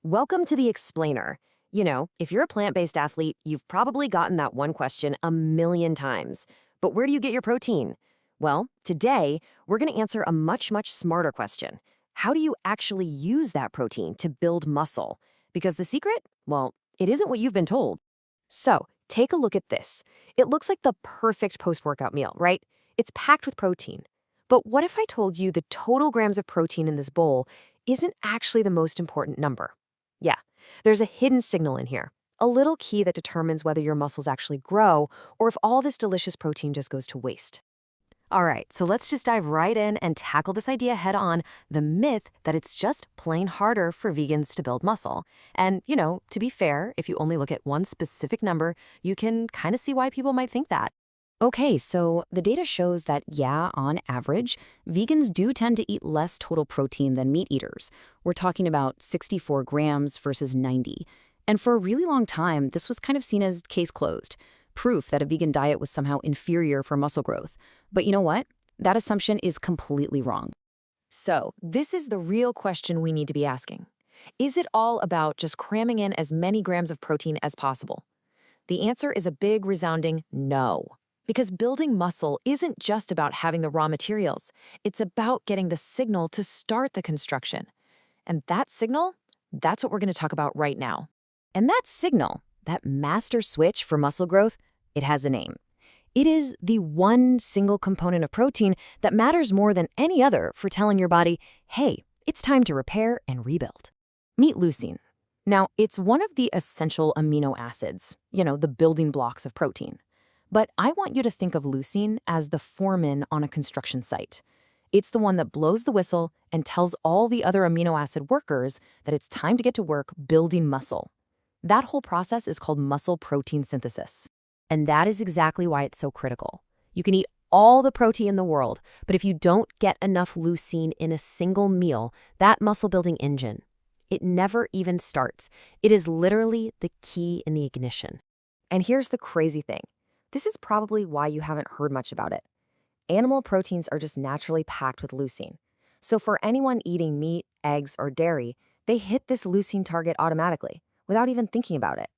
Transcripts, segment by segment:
Welcome to the Explainer. If you're a plant-based athlete, you've probably gotten that one question a million times. But where do you get your protein? Well, today, we're going to answer a much, much smarter question. How do you actually use that protein to build muscle? Because the secret? Well, it isn't what you've been told. So, take a look at this. It looks like the perfect post-workout meal, right? It's packed with protein. But what if I told you the total grams of protein in this bowl isn't actually the most important number? Yeah, there's a hidden signal in here, a little key that determines whether your muscles actually grow or if all this delicious protein just goes to waste. All right, so let's just dive right in and tackle this idea head on, the myth that it's just plain harder for vegans to build muscle. And, to be fair, if you only look at one specific number, you can kind of see why people might think that. Okay, so the data shows that, yeah, on average, vegans do tend to eat less total protein than meat eaters. We're talking about 64 grams versus 90. And for a really long time, this was kind of seen as case closed, proof that a vegan diet was somehow inferior for muscle growth. But you know what? That assumption is completely wrong. So, this is the real question we need to be asking. Is it all about just cramming in as many grams of protein as possible? The answer is a big, resounding no. Because building muscle isn't just about having the raw materials. It's about getting the signal to start the construction. And that signal, that's what we're going to talk about right now. And that signal, that master switch for muscle growth, it has a name. It is the one single component of protein that matters more than any other for telling your body, hey, it's time to repair and rebuild. Meet leucine. Now, it's one of the essential amino acids, the building blocks of protein. But I want you to think of leucine as the foreman on a construction site. It's the one that blows the whistle and tells all the other amino acid workers that it's time to get to work building muscle. That whole process is called muscle protein synthesis. And that is exactly why it's so critical. You can eat all the protein in the world, but if you don't get enough leucine in a single meal, that muscle-building engine, it never even starts. It is literally the key in the ignition. And here's the crazy thing. This is probably why you haven't heard much about it. Animal proteins are just naturally packed with leucine. So for anyone eating meat, eggs, or dairy, they hit this leucine target automatically, without even thinking about it.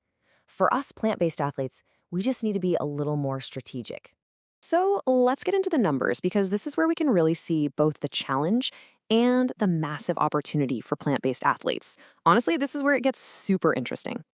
For us plant-based athletes, we just need to be a little more strategic. So let's get into the numbers, because this is where we can really see both the challenge and the massive opportunity for plant-based athletes. Honestly, this is where it gets super interesting.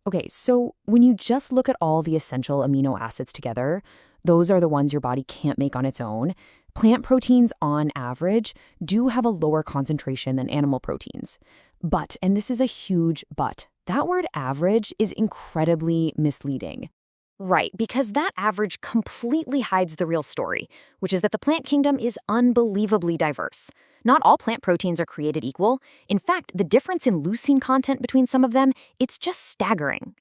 Okay, so when you just look at all the essential amino acids together, those are the ones your body can't make on its own. Plant proteins, on average, do have a lower concentration than animal proteins. But, and this is a huge but, that word average is incredibly misleading. Right, because that average completely hides the real story, which is that the plant kingdom is unbelievably diverse. Not all plant proteins are created equal. In fact, the difference in leucine content between some of them, it's just staggering.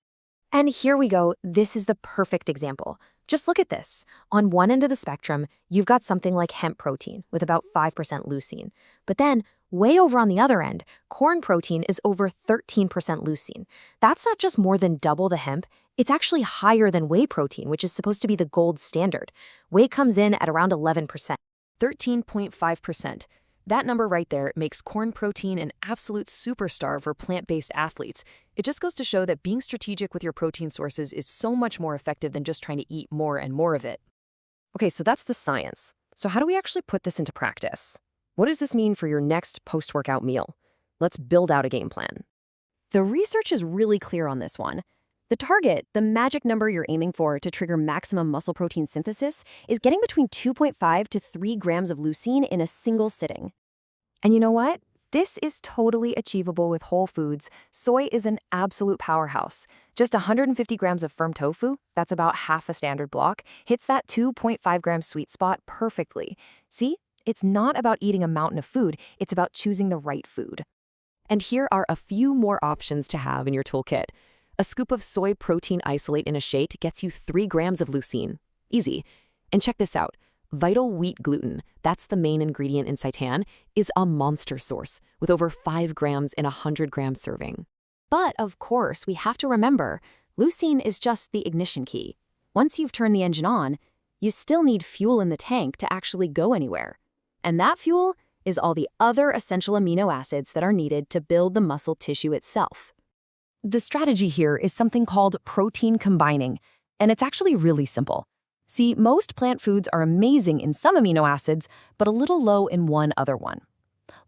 And here we go. This is the perfect example. Just look at this. On one end of the spectrum, you've got something like hemp protein with about 5% leucine. But then, way over on the other end, corn protein is over 13% leucine. That's not just more than double the hemp, it's actually higher than whey protein, which is supposed to be the gold standard. Whey comes in at around 11%. 13.5%. That number right there makes corn protein an absolute superstar for plant-based athletes. It just goes to show that being strategic with your protein sources is so much more effective than just trying to eat more and more of it. Okay, so that's the science. So how do we actually put this into practice? What does this mean for your next post-workout meal? Let's build out a game plan. The research is really clear on this one. The target, the magic number you're aiming for to trigger maximum muscle protein synthesis, is getting between 2.5 to 3 grams of leucine in a single sitting. And you know what? This is totally achievable with whole foods. Soy is an absolute powerhouse. Just 150 grams of firm tofu, that's about half a standard block, hits that 2.5 gram sweet spot perfectly. See? It's not about eating a mountain of food, it's about choosing the right food. And here are a few more options to have in your toolkit. A scoop of soy protein isolate in a shake gets you 3 grams of leucine. Easy. And check this out. Vital wheat gluten, that's the main ingredient in seitan, is a monster source with over 5 grams in a 100-gram serving. But, of course, we have to remember, leucine is just the ignition key. Once you've turned the engine on, you still need fuel in the tank to actually go anywhere. And that fuel, is all the other essential amino acids that are needed to build the muscle tissue itself. The strategy here is something called protein combining, and it's actually really simple. See, most plant foods are amazing in some amino acids, but a little low in one other one.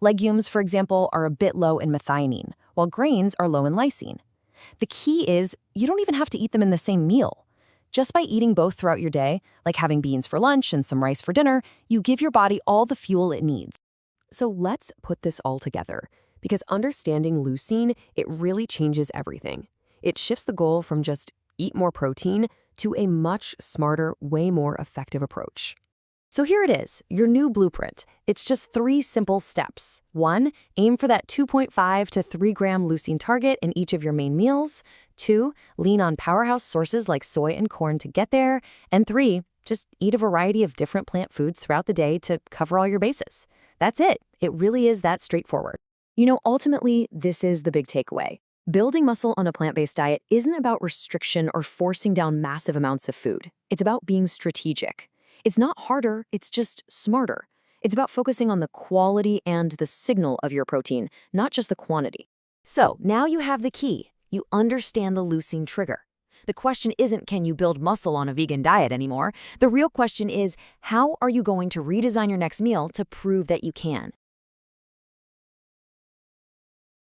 Legumes, for example, are a bit low in methionine, while grains are low in lysine. The key is you don't even have to eat them in the same meal. Just by eating both throughout your day, like having beans for lunch and some rice for dinner, you give your body all the fuel it needs. So let's put this all together, because understanding leucine, it really changes everything. It shifts the goal from just eat more protein to a much smarter, way more effective approach. So here it is, your new blueprint. It's just 3 simple steps. 1, aim for that 2.5 to 3 gram leucine target in each of your main meals. 2, lean on powerhouse sources like soy and corn to get there. And 3, just eat a variety of different plant foods throughout the day to cover all your bases. That's it. It really is that straightforward. Ultimately, this is the big takeaway. Building muscle on a plant-based diet isn't about restriction or forcing down massive amounts of food. It's about being strategic. It's not harder, it's just smarter. It's about focusing on the quality and the signal of your protein, not just the quantity. So now you have the key. You understand the leucine trigger. The question isn't, can you build muscle on a vegan diet anymore? The real question is, how are you going to redesign your next meal to prove that you can?